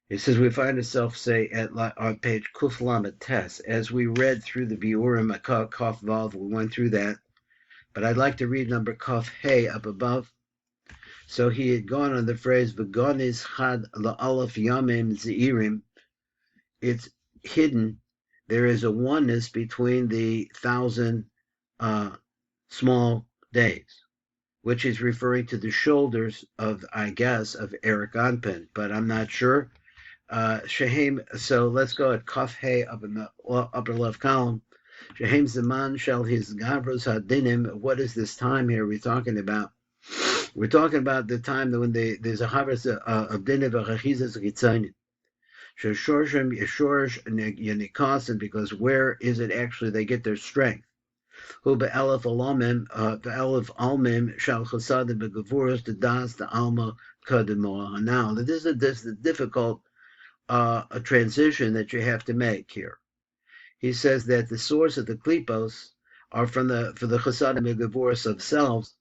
It says we find ourselves, say, on page Kuf Lamed Tes, as we read through the Biurim Kaf Vav, we went through that, but I'd like to read number Kaf Hey up above. So he had gone on the phrase V'gonis Chad La'alef Yamim Zeirim. It's hidden. There is a oneness between the 1,000 small days, which is referring to the shoulders of, I guess, of Eric Anpin, but I'm not sure. Shehem, so let's go at Kaf Hey up in the upper left column. Shehem Zaman Shel His Gavros Hadinim. What is this time here we're talking about? We're talking about the time that when there's a harvest of Dinim V'Chachizas Chitzanim. Sheshorshim Yeshorsh Yanikasim, because where is it actually they get their strength? Hu be'elef alamim, be'elef almim shal chasadim be'gevuras the das the alma kadimoah. Now, this is a difficult a transition that you have to make here. He says that the source of the klipos are for the chasadim be'gevuras themselves,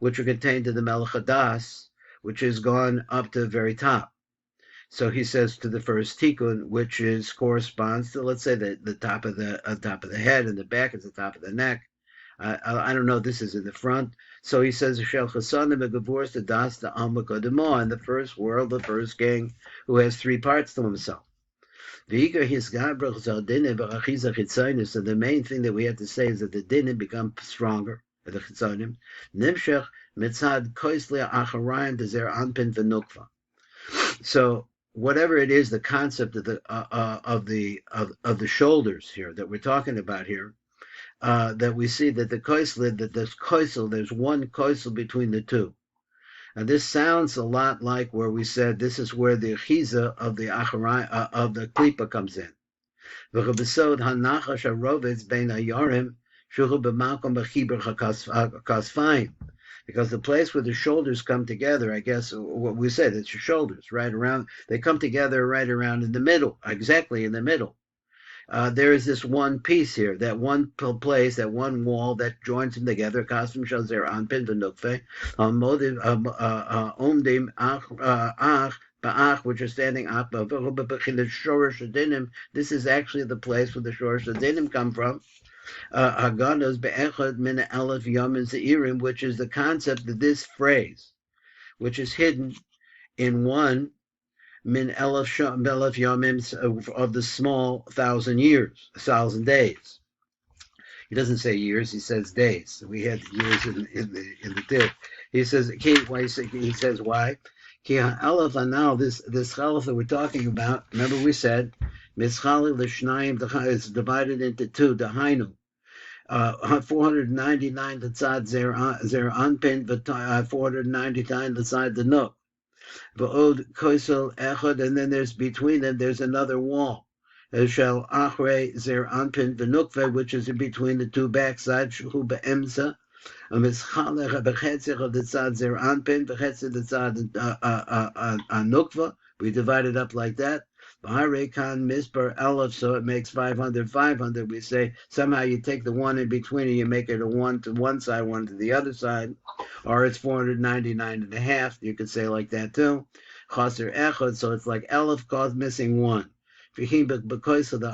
which are contained in the melech hadas, which has gone up to the very top. So he says to the first tikkun, which corresponds to, let's say, the top of the head, and the back is the top of the neck. I don't know. This is in the front. So he says, "Shel chasanim begavurs the das the alma kodemo," in the first world, the first king who has three parts to himself. V'ikar his gabrach zaldinim v'achiza chitzanim. So the main thing that we have to say is that the dinim become stronger. The chitzanim nimshach mitzad koisle acharayim dezer anpin v'nukva. So whatever it is, the concept of the shoulders here that we're talking about here, that we see that the koisel, that there's one koisel between the two. And this sounds a lot like where we said this is where the chiza of the acharai of the klipa comes in. V'chabesod hanachash harovetz bein hayarim shuchu b'malkom b'chibur hakasfayim. Because the place where the shoulders come together, I guess what we said, it's your shoulders, right around, they come together right around in the middle, exactly in the middle. There is this one piece here, that one place, that one wall that joins them together. Kasvim shazer anpin v'nukve, omdim ach ba'ach, which are standing ach ba'v'chil shorish adinim. This is actually the place where the shorish adinim come from. Haganos be'echad min elef yamin zeirim, which is the concept of this phrase, which is hidden in one min elef yamim of the small 1,000 years, 1,000 days. He doesn't say years; he says days. We had years in the tip. He says he says why? Ki ha'elef now this chalaf that we're talking about. Remember we said mischali l'shnayim is divided into two. Dahainu. 499 the tzad zer anpin, 499 the tzad the nuk. V'od koisel echad, and then there's between them there's another wall. Shel achrei zer anpin v'nukve, which is in between the two backsides. Shu be'emza, mischalech b'chetzich of the tzad zer anpin, b'chetzich the tzad nukva. We divide it up like that. Kan misper elef, so it makes 500, 500. We say somehow you take the one in between and you make it a one to one side, one to the other side, or it's 499 and a half. You could say like that too. Chaser echad, so it's like elef cause missing one. Because of the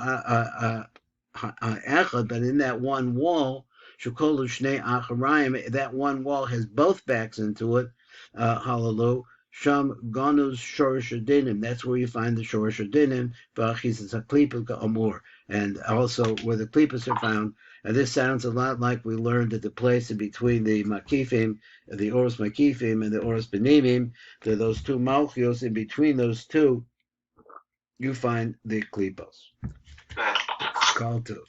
echad, but in that one wall, shukolu shnei acharayim, that one wall has both backs into it. Hallelujah. Sham Ganus Shorish Adinim. That's where you find the Shorish Adinim, V'achizas HaKlipa Amor, and also where the Klipas are found. And this sounds a lot like we learned at the place in between the Makifim, the Oros Makifim and the Oros Benimim. There are those two Malchios. In between those two, you find the Klipos. Kaltuf.